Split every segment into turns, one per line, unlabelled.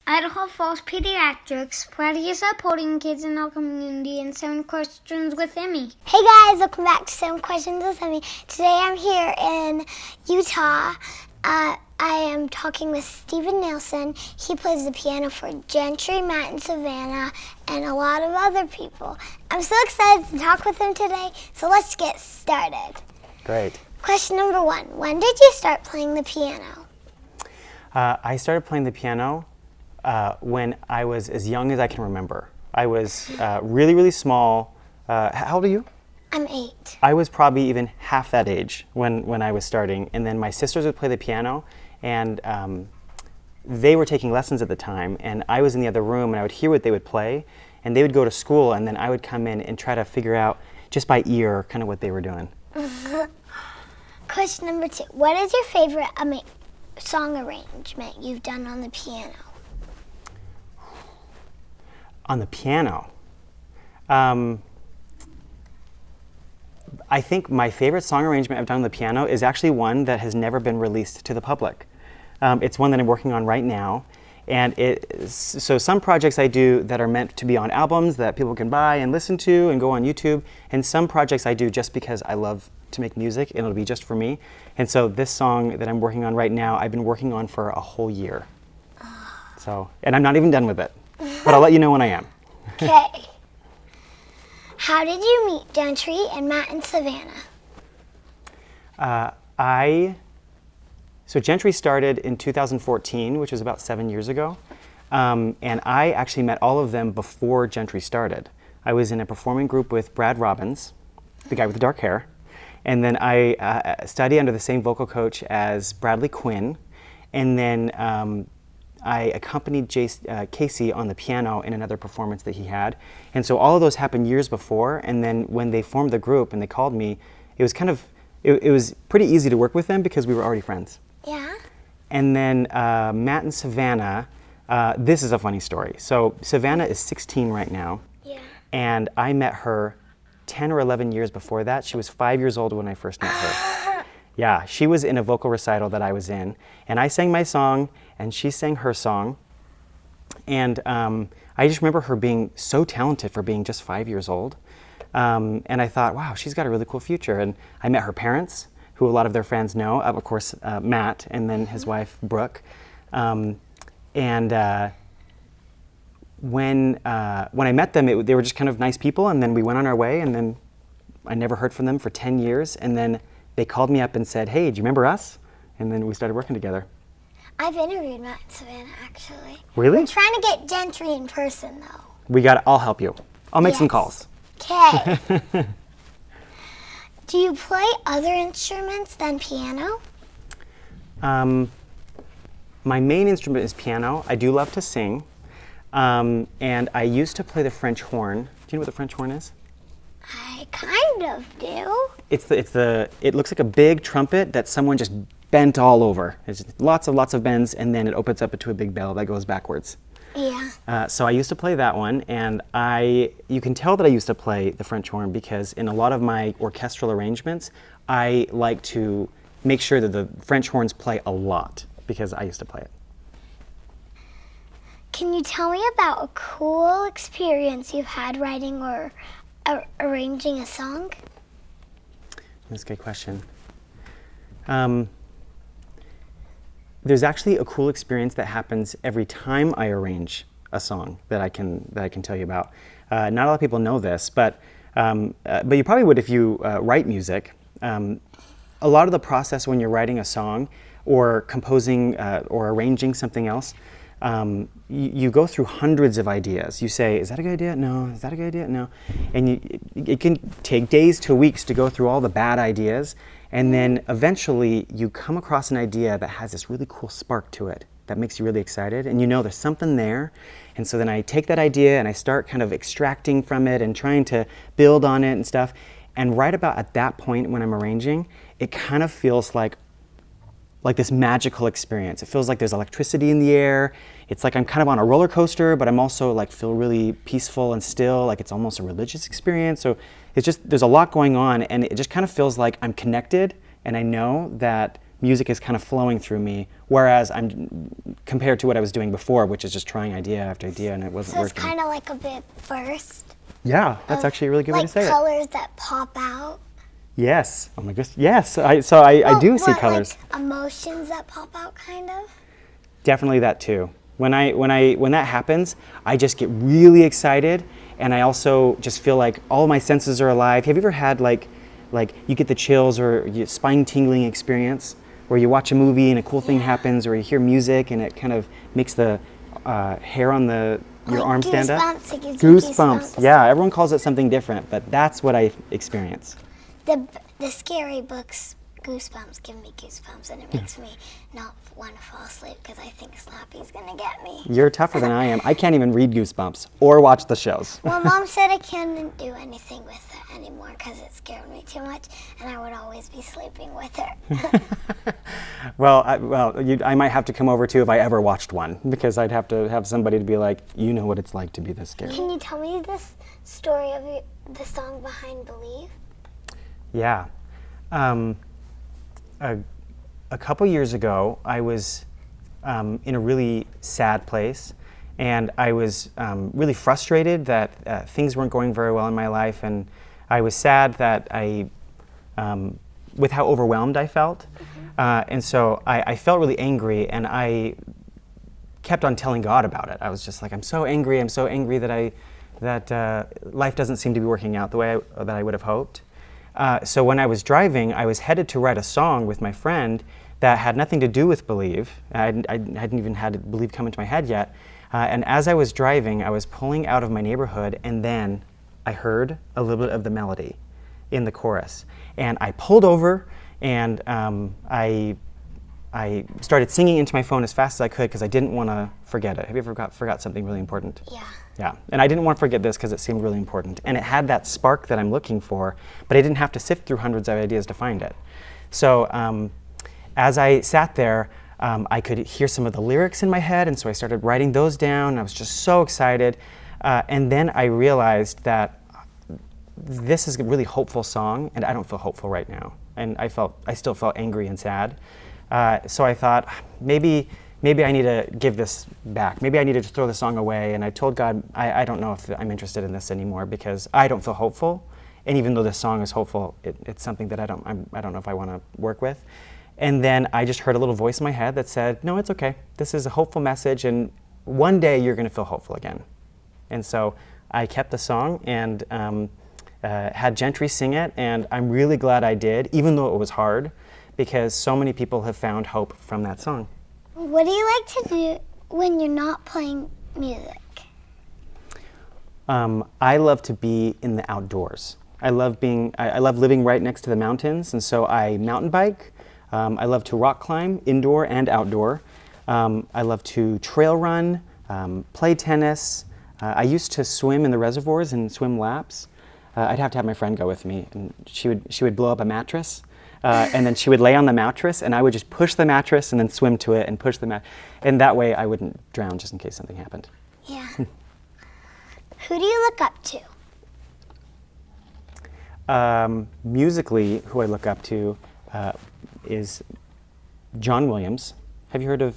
Idaho Falls Pediatrics, proudly supporting kids in our community in 7 Questions with Emmy.
Hey guys, welcome back to 7 Questions with Emmy. Today I'm here in Utah. I am talking with Stephen Nelson. He plays the piano for GENTRI, Matt, and Savanna, and a lot of other people. I'm so excited to talk with him today, so let's get started.
Great.
Question number 1. When did you start playing the piano?
I started playing the piano when I was as young as I can remember. I was really, really small. How old are you?
I'm 8.
I was probably even half that age when I was starting. And then my sisters would play the piano, and they were taking lessons at the time. And I was in the other room, and I would hear what they would play. And they would go to school, and then I would come in and try to figure out, just by ear, kind of what they were doing.
Question number 2. What is your favorite song arrangement you've done on the piano?
On the piano, I think my favorite song arrangement I've done on the piano is actually one that has never been released to the public. It's one that I'm working on right now. And so some projects I do that are meant to be on albums that people can buy and listen to and go on YouTube. And some projects I do just because I love to make music and it'll be just for me. And so this song that I'm working on right now, I've been working on for a whole year. And I'm not even done with it. But I'll let you know when I am.
Okay. How did you meet GENTRI and Matt and Savanna?
So GENTRI started in 2014, which was about 7 years ago. And I actually met all of them before GENTRI started. I was in a performing group with Brad Robbins, the guy with the dark hair. And then I studied under the same vocal coach as Bradley Quinn. And then I accompanied Casey on the piano in another performance that he had. And so all of those happened years before, and then when they formed the group and they called me, it was it was pretty easy to work with them because we were already friends.
Yeah.
And then Matt and Savanna, this is a funny story. So Savanna is 16 right now.
Yeah.
And I met her 10 or 11 years before that. She was 5 years old when I first met her. Yeah, she was in a vocal recital that I was in, and I sang my song, and she sang her song. And I just remember her being so talented for being just 5 years old. And I thought, wow, she's got a really cool future. And I met her parents, who a lot of their fans know, of course, Matt, and then his wife, Brooke. When I met them, they were just kind of nice people, and then we went on our way, and then I never heard from them for 10 years, and then they called me up and said, hey, do you remember us? And then we started working together.
I've interviewed Matt and Savanna, actually.
Really?
I'm trying to get GENTRI in person, though.
I'll help you. I'll make some calls.
Okay. Do you play other instruments than piano?
My main instrument is piano. I do love to sing. And I used to play the French horn. Do you know what the French horn is?
I kind of do.
It looks like a big trumpet that someone just bent all over. There's lots of bends, and then it opens up into a big bell that goes backwards.
Yeah.
So I used to play that one, and you can tell that I used to play the French horn because in a lot of my orchestral arrangements, I like to make sure that the French horns play a lot because I used to play it.
Can you tell me about a cool experience you've had writing or arranging a song?
That's a good question. There's actually a cool experience that happens every time I arrange a song that I can tell you about. Not a lot of people know this, but you probably would if you write music. A lot of the process when you're writing a song or composing or arranging something else, you go through hundreds of ideas. You say, is that a good idea? No. Is that a good idea? No. And it can take days to weeks to go through all the bad ideas. And then eventually you come across an idea that has this really cool spark to it that makes you really excited. And you know there's something there. And so then I take that idea and I start kind of extracting from it and trying to build on it and stuff. And right about at that point when I'm arranging, it kind of feels like this magical experience. It feels like there's electricity in the air. It's like I'm kind of on a roller coaster, but I'm also like feel really peaceful and still, like it's almost a religious experience. So it's just, there's a lot going on, and it just kind of feels like I'm connected, and I know that music is kind of flowing through me, whereas I'm compared to what I was doing before, which is just trying idea after idea, and it wasn't
So it's
working.
kind of like a big burst.
Yeah, that's actually a really good way to say
Like
it.
colors that pop out.
Yes. Oh my goodness. Yes. I do see colors.
Like emotions that pop out, kind of.
Definitely that too. When that happens, I just get really excited, and I also just feel like all my senses are alive. Have you ever had like you get the chills or spine tingling experience where you watch a movie and a cool thing happens, or you hear music and it kind of makes the hair on your arm stand up?
Goosebumps. It gives you goosebumps.
Yeah, everyone calls it something different, but that's what I experience.
The scary books, Goosebumps, give me goosebumps, and it makes me not want to fall asleep because I think Slappy's gonna get me.
You're tougher than I am. I can't even read Goosebumps or watch the shows.
Well, Mom said I couldn't do anything with it anymore because it scared me too much, and I would always be sleeping with her.
Well, I might have to come over too if I ever watched one, because I'd have to have somebody to be like, you know what it's like to be this scared.
Can you tell me this story of the song behind Believe?
Yeah. A couple years ago, I was in a really sad place, and I was really frustrated that things weren't going very well in my life, and I was sad that with how overwhelmed I felt. And so I felt really angry, and I kept on telling God about it. I was just like, I'm so angry that life doesn't seem to be working out the way that I would have hoped. So when I was driving, I was headed to write a song with my friend that had nothing to do with Believe. I hadn't even had Believe come into my head yet. And as I was driving, I was pulling out of my neighborhood, and then I heard a little bit of the melody in the chorus. And I pulled over, and I started singing into my phone as fast as I could because I didn't want to forget it. Have you ever forgot something really important?
Yeah.
Yeah, and I didn't want to forget this because it seemed really important. And it had that spark that I'm looking for, but I didn't have to sift through hundreds of ideas to find it. So as I sat there, I could hear some of the lyrics in my head, and so I started writing those down, and I was just so excited. And then I realized that this is a really hopeful song, and I don't feel hopeful right now. And I still felt angry and sad. So I thought, maybe I need to give this back. Maybe I need to just throw the song away. And I told God, I don't know if I'm interested in this anymore because I don't feel hopeful. And even though this song is hopeful, it's something that I don't know if I want to work with. And then I just heard a little voice in my head that said, no, it's okay. This is a hopeful message, and one day you're going to feel hopeful again. And so I kept the song and had GENTRI sing it, and I'm really glad I did, even though it was hard, because so many people have found hope from that song.
What do you like to do when you're not playing music?
I love to be in the outdoors. I love living right next to the mountains, and so I mountain bike. I love to rock climb, indoor and outdoor. I love to trail run, play tennis. I used to swim in the reservoirs and swim laps. I'd have to have my friend go with me, and she would blow up a mattress. And then she would lay on the mattress, and I would just push the mattress and then swim to it and push the mattress. And that way I wouldn't drown just in case something happened.
Yeah. Who do you look up to?
Musically, who I look up to is John Williams. Have you heard of,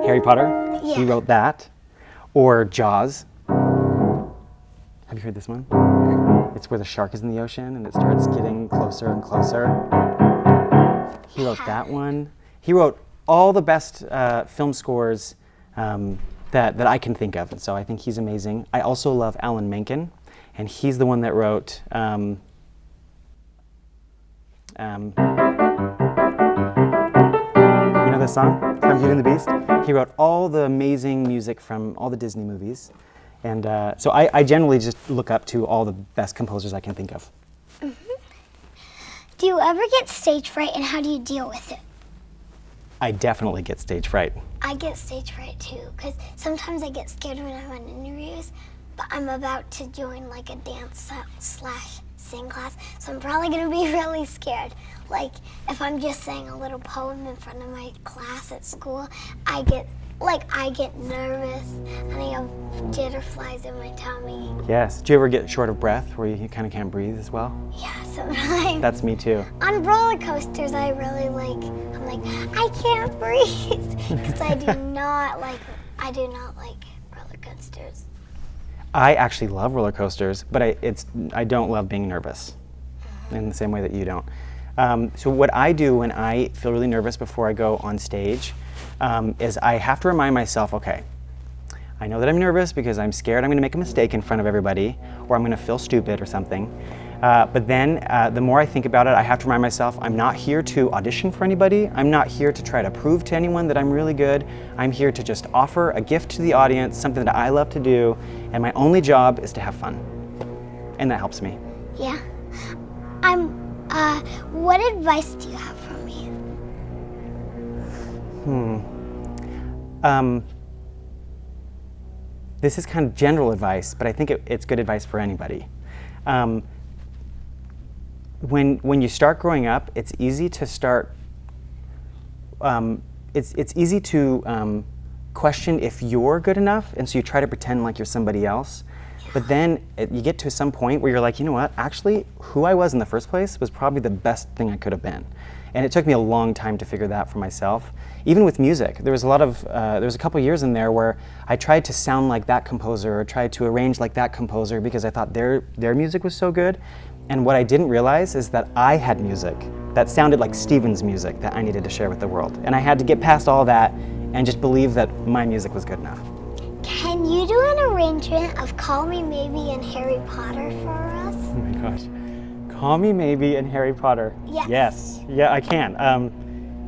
Harry Potter?
Yeah.
He wrote that. Or Jaws. Have you heard this one? It's where the shark is in the ocean and it starts getting closer and closer. He wrote that one. He wrote all the best film scores that I can think of, and so I think he's amazing. I also love Alan Menken, and he's the one that wrote you know this song from Beauty and the Beast? He wrote all the amazing music from all the Disney movies. And so I generally just look up to all the best composers I can think of.
Mm-hmm. Do you ever get stage fright, and how do you deal with it?
I definitely get stage fright.
I get stage fright too, because sometimes I get scared when I'm on interviews, but I'm about to join like a dance / sing class, so I'm probably gonna be really scared. Like if I'm just saying a little poem in front of my class at school, I get nervous and I have jitterflies in my tummy.
Yes. Do you ever get short of breath where you kind of can't breathe as well?
Yeah, sometimes.
That's me too.
On roller coasters, I really I'm like, I can't breathe because I do not like roller coasters.
I actually love roller coasters, but I don't love being nervous in the same way that you don't. So what I do when I feel really nervous before I go on stage is I have to remind myself, okay, I know that I'm nervous because I'm scared I'm going to make a mistake in front of everybody, or I'm going to feel stupid or something. But then the more I think about it, I have to remind myself I'm not here to audition for anybody. I'm not here to try to prove to anyone that I'm really good. I'm here to just offer a gift to the audience, something that I love to do, and my only job is to have fun. And that helps me.
Yeah. What advice do you have for me?
This is kind of general advice, but I think it's good advice for anybody. When you start growing up, it's easy to start. It's easy to question if you're good enough, and so you try to pretend like you're somebody else. But then you get to some point where you're like, you know what? Actually, who I was in the first place was probably the best thing I could have been. And it took me a long time to figure that out for myself. Even with music, there was a couple years in there where I tried to sound like that composer or tried to arrange like that composer because I thought their music was so good. And what I didn't realize is that I had music that sounded like Stephen's music that I needed to share with the world. And I had to get past all that and just believe that my music was good enough.
Can you do an arrangement of Call Me Maybe and Harry Potter for us?
Oh my gosh. Call Me Maybe and Harry Potter.
Yes.
Yes. Yeah, I can.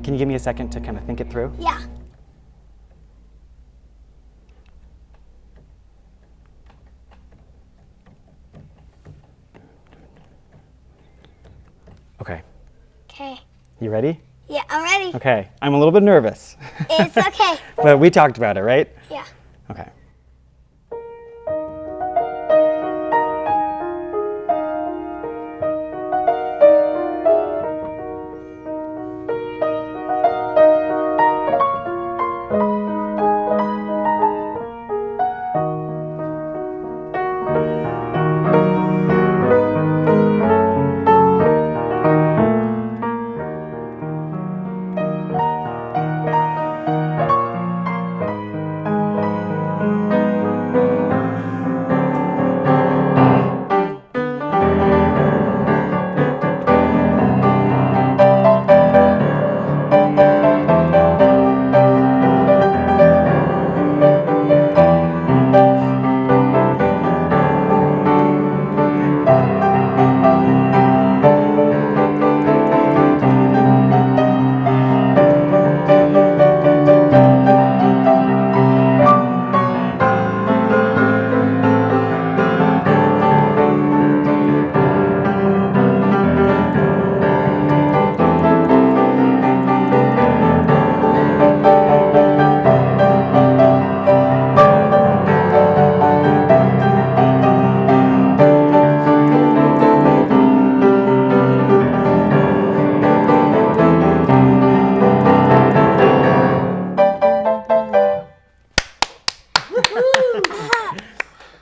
Can you give me a second to kind of think it through?
Yeah.
Okay.
Okay.
You ready?
Yeah, I'm ready.
Okay. I'm a little bit nervous.
It's okay.
But we talked about it, right?
Yeah.
Okay.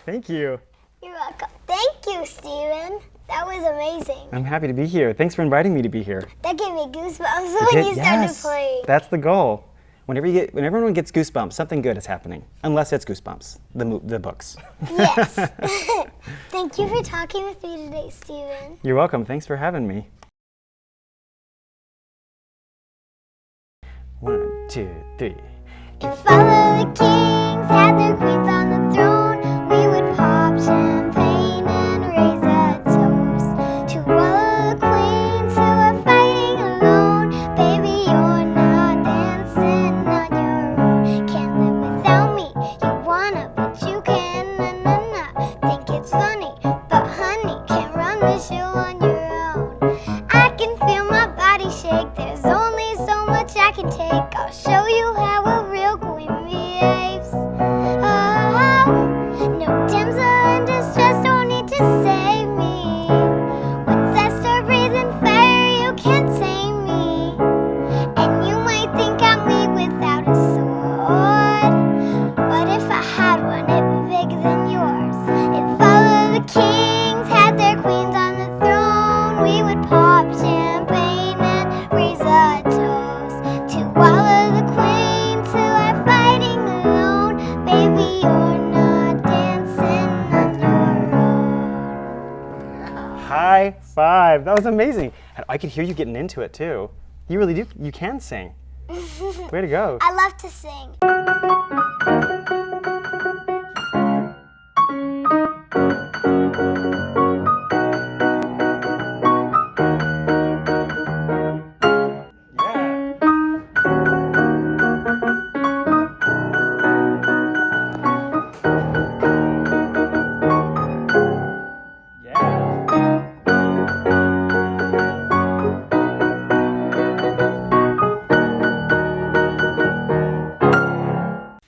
Thank you.
You're welcome. Thank you, Stephen. That was amazing.
I'm happy to be here. Thanks for inviting me to be here.
That gave me goosebumps when you started playing.
That's the goal. When everyone gets goosebumps, something good is happening. Unless it's Goosebumps, the books.
Yes. Thank you for talking with me today, Stephen.
You're welcome. Thanks for having me. 1, 2, 3.
If all of the kings had their queens on the throne, we would pop champagne and raise a toast to all of the queens who are fighting alone. Baby, you're not dancing on your own. Can't live without me. You wanna, but you can. Think it's funny, but honey, can't run the show on your own. I can feel my body shake. There's only so much I can take. I'll show you how a real queen behaves.
5. That was amazing. And I could hear you getting into it too. You really do. You can sing. Way to go.
I love to sing.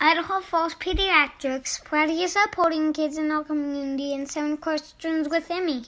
Idaho Falls Pediatrics, proudly supporting kids in our community, and 7 questions with Emmy.